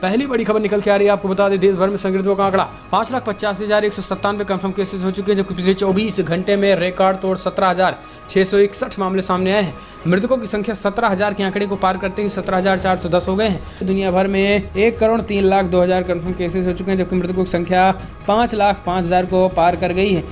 पहली बड़ी खबर निकल के आ रही है। आपको बता दें देश भर में संक्रमितों का आंकड़ा 5,85,197 कंफर्म केसेज हो चुके हैं, जबकि पिछले 24 घंटे में रिकॉर्ड तोड़ 17,661 मामले सामने आए हैं। मृतकों की संख्या 17,000 के आंकड़े को पार करते हुए 17,410 हो गए हैं। दुनिया भर में 1,03,02,000 कंफर्म केसेज हो चुके हैं, जबकि मृतकों की संख्या 5,05,000 को पार कर गई है।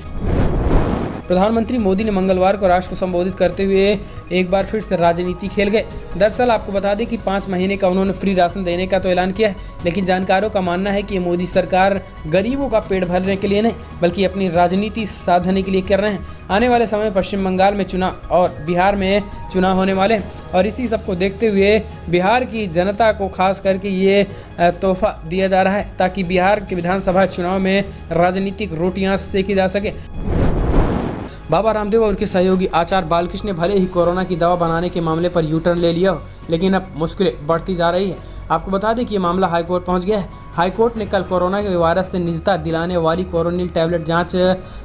प्रधानमंत्री मोदी ने मंगलवार को राष्ट्र को संबोधित करते हुए एक बार फिर से राजनीति खेल गए। दरअसल आपको बता दें कि 5 महीने का उन्होंने फ्री राशन देने का तो ऐलान किया है, लेकिन जानकारों का मानना है कि ये मोदी सरकार गरीबों का पेट भरने के लिए नहीं बल्कि अपनी राजनीति साधने के लिए कर रहे हैं। आने वाले समय में पश्चिम बंगाल में चुनाव और बिहार में चुनाव होने वाले हैं और इसी सबको देखते हुए बिहार की जनता को खास करके ये तोहफा दिया जा रहा है ताकि बिहार के विधानसभा चुनाव में राजनीतिक रोटियां सेकी जा सके। बाबा रामदेव और उनके सहयोगी आचार्य बालकृष्ण ने भले ही कोरोना की दवा बनाने के मामले पर यू टर्न ले लिया हो, लेकिन अब मुश्किलें बढ़ती जा रही है। आपको बता दें कि ये मामला हाईकोर्ट पहुंच गया है। हाईकोर्ट ने कल कोरोना के वायरस से निजता दिलाने वाली कोरोनिल टैबलेट जांच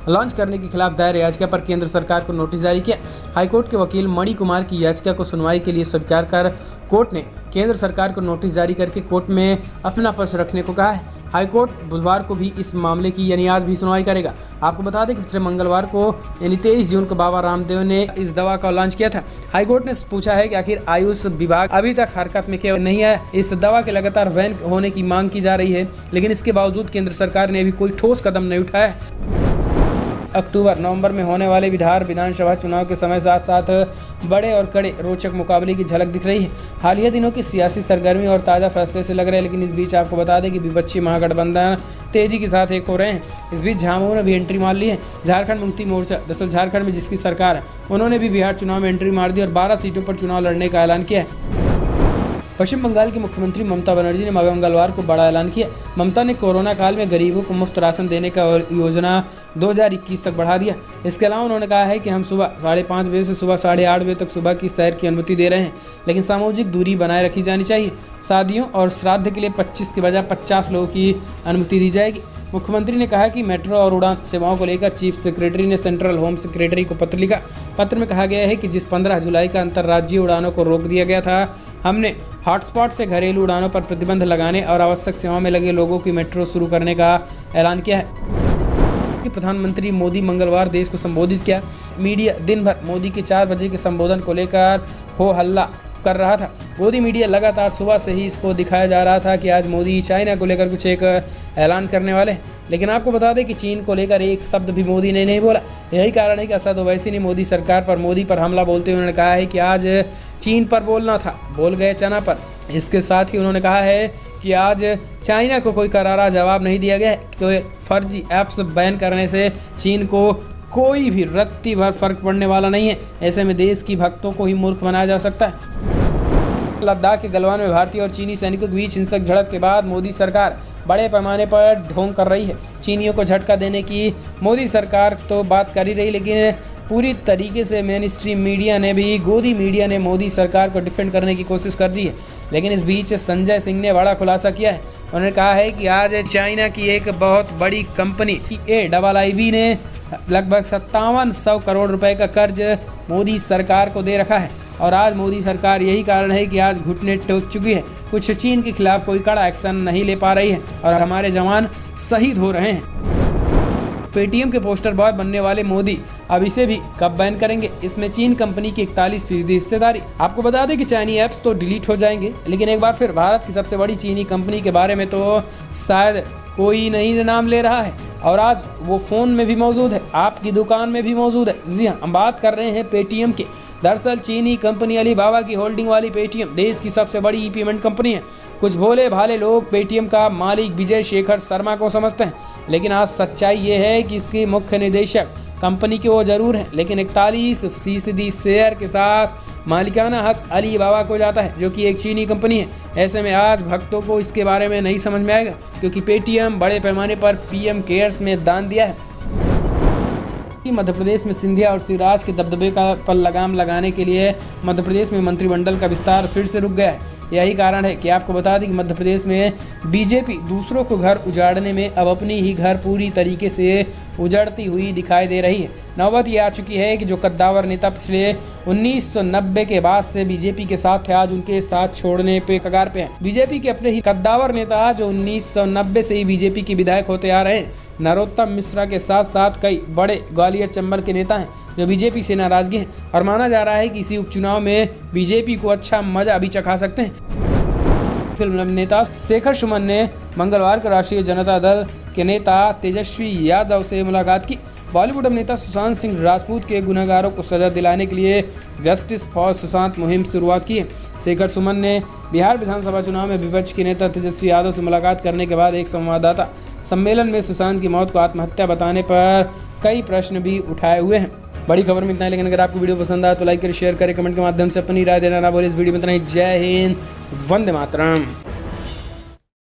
लॉन्च करने के खिलाफ दायर याचिका पर केंद्र सरकार को नोटिस जारी किया। हाईकोर्ट के वकील मणि कुमार की याचिका को सुनवाई के लिए स्वीकार कर कोर्ट ने केंद्र सरकार को नोटिस जारी करके कोर्ट में अपना पक्ष रखने को कहा है। हाईकोर्ट बुधवार को भी इस मामले की यानी आज भी सुनवाई करेगा। आपको बता दें कि पिछले मंगलवार को यानी 23 जून को बाबा रामदेव ने इस दवा का लॉन्च किया था। हाईकोर्ट ने पूछा है कि आखिर आयुष विभाग अभी तक हरकत में क्यों नहीं है। इस दवा के लगातार बैन होने की मांग की जा रही है, लेकिन इसके बावजूद केंद्र सरकार ने अभी कोई ठोस कदम नहीं उठाया है। अक्टूबर नवंबर में होने वाले बिहार विधानसभा चुनाव के समय साथ साथ बड़े और कड़े रोचक मुकाबले की झलक दिख रही है। हालिया दिनों की सियासी सरगर्मी और ताज़ा फैसले से लग रहे हैं, लेकिन इस बीच आपको बता दें कि विपक्षी महागठबंधन तेजी के साथ एक हो रहे हैं। इस बीच झामुमो ने भी एंट्री मार ली है। झारखंड मुक्ति मोर्चा दरअसल झारखंड में जिसकी सरकार है उन्होंने भी बिहार चुनाव में एंट्री मार दी और 12 सीटों पर चुनाव लड़ने का ऐलान किया है। पश्चिम बंगाल की मुख्यमंत्री ममता बनर्जी ने मंगलवार को बड़ा ऐलान किया। ममता ने कोरोना काल में गरीबों को मुफ्त राशन देने का योजना 2021 तक बढ़ा दिया। इसके अलावा उन्होंने कहा है कि हम सुबह 5:30 बजे से सुबह 8:30 बजे तक सुबह की सैर की अनुमति दे रहे हैं, लेकिन सामाजिक दूरी बनाए रखी जानी चाहिए। शादियों और श्राद्ध के लिए 25 के बजाय 50 लोगों की अनुमति दी जाएगी। मुख्यमंत्री ने कहा कि मेट्रो और उड़ान सेवाओं को लेकर चीफ सेक्रेटरी ने सेंट्रल होम सेक्रेटरी को पत्र लिखा। पत्र में कहा गया है कि जिस 15 जुलाई का अंतर्राज्यीय उड़ानों को रोक दिया गया था, हमने हॉटस्पॉट से घरेलू उड़ानों पर प्रतिबंध लगाने और आवश्यक सेवाओं में लगे लोगों की मेट्रो शुरू करने का ऐलान किया है। प्रधानमंत्री मोदी मंगलवार देश को संबोधित किया। मीडिया दिन भर मोदी के 4 बजे के संबोधन को लेकर हो हल्ला कर रहा था। मोदी मीडिया लगातार सुबह से ही इसको दिखाया जा रहा था कि आज मोदी चाइना को लेकर कुछ एक ऐलान करने वाले हैं, लेकिन आपको बता दें कि चीन को लेकर एक शब्द भी मोदी ने नहीं बोला। यही कारण है कि असद ओवैसी ने मोदी सरकार पर मोदी पर हमला बोलते हुए उन्होंने कहा है कि आज चीन पर बोलना था, बोल गए चना पर। इसके साथ ही उन्होंने कहा है कि आज चाइना को कोई करारा जवाब नहीं दिया गया है। कोई फर्जी ऐप्स बैन करने से चीन को कोई भी रत्ती भर फर्क पड़ने वाला नहीं है। ऐसे में देश की भक्तों को ही मूर्ख बनाया जा सकता है। लद्दाख के गलवान में भारतीय और चीनी सैनिकों के बीच हिंसक झड़प के बाद मोदी सरकार बड़े पैमाने पर ढोंग कर रही है। चीनियों को झटका देने की मोदी सरकार तो बात कर ही रही, लेकिन पूरी तरीके से मेन स्ट्रीम मीडिया ने भी गोदी मीडिया ने मोदी सरकार को डिफेंड करने की कोशिश कर दी है। लेकिन इस बीच संजय सिंह ने बड़ा खुलासा किया है। उन्होंने कहा है कि आज चाइना की एक बहुत बड़ी कंपनी AIIB ने लगभग 5700 करोड़ रुपए का कर्ज मोदी सरकार को दे रखा है और आज मोदी सरकार यही कारण है कि आज घुटने टेक चुकी है। कुछ चीन के खिलाफ कोई कड़ा एक्शन नहीं ले पा रही है और हमारे जवान शहीद हो रहे हैं। पेटीएम के पोस्टर बॉय बनने वाले मोदी अब इसे भी कब बैन करेंगे, इसमें चीन कंपनी की 41% हिस्सेदारी। आपको बता दें कि चाइनी ऐप्स तो डिलीट हो जाएंगे, लेकिन एक बार फिर भारत की सबसे बड़ी चीनी कंपनी के बारे में तो शायद कोई नहीं नाम ले रहा है और आज वो फ़ोन में भी मौजूद है, आपकी दुकान में भी मौजूद है। जी हाँ, हम बात कर रहे हैं पेटीएम की। दरअसल चीनी कंपनी अलीबाबा की होल्डिंग वाली पेटीएम देश की सबसे बड़ी पेमेंट कंपनी है। कुछ भोले भाले लोग पेटीएम का मालिक विजय शेखर शर्मा को समझते हैं, लेकिन आज सच्चाई ये है कि इसके मुख्य निदेशक कंपनी के वो जरूर हैं, लेकिन 41% शेयर के साथ मालिकाना हक अलीबाबा को जाता है, जो कि एक चीनी कंपनी है। ऐसे में आज भक्तों को इसके बारे में नहीं समझ में आएगा, क्योंकि पेटीएम बड़े पैमाने पर PM केयर्स में दान दिया है। कि मध्य प्रदेश में सिंधिया और शिवराज के दबदबे पर लगाम लगाने के लिए मध्य प्रदेश में मंत्रिमंडल का विस्तार फिर से रुक गया है। यही कारण है कि आपको बता दें कि मध्य प्रदेश में बीजेपी दूसरों को घर उजाड़ने में अब अपनी ही घर पूरी तरीके से उजड़ती हुई दिखाई दे रही है। नौबत ये आ चुकी है कि जो कद्दावर नेता पिछले 1990 के बाद से बीजेपी के साथ थे, आज उनके साथ छोड़ने पे कगार पे हैं। बीजेपी के अपने ही कद्दावर नेता जो 1990 से ही बीजेपी के विधायक होते आ रहे हैं, नरोत्तम मिश्रा के साथ साथ कई बड़े ग्वालियर चंबल के नेता हैं जो बीजेपी से नाराजगी हैं और माना जा रहा है कि इसी उपचुनाव में बीजेपी को अच्छा मजा भी चखा सकते हैं। फिल्म अभिनेता शेखर सुमन ने मंगलवार को राष्ट्रीय जनता दल के नेता तेजस्वी यादव से मुलाकात की। बॉलीवुड अभिनेता सुशांत सिंह राजपूत के गुनहगारों को सजा दिलाने के लिए जस्टिस फॉर सुशांत मुहिम शुरुआत की है। शेखर सुमन ने बिहार विधानसभा चुनाव में विपक्ष के नेता तेजस्वी यादव से मुलाकात करने के बाद एक संवाददाता सम्मेलन में सुशांत की मौत को आत्महत्या बताने पर कई प्रश्न भी उठाए हुए हैं। बड़ी खबर में इतना ही, लेकिन अगर आपको वीडियो पसंद आए तो लाइक करें, शेयर करें, कमेंट के माध्यम से अपनी राय देना ना भूलें। इस वीडियो में इतना ही। जय हिंद, वंदे मातरम।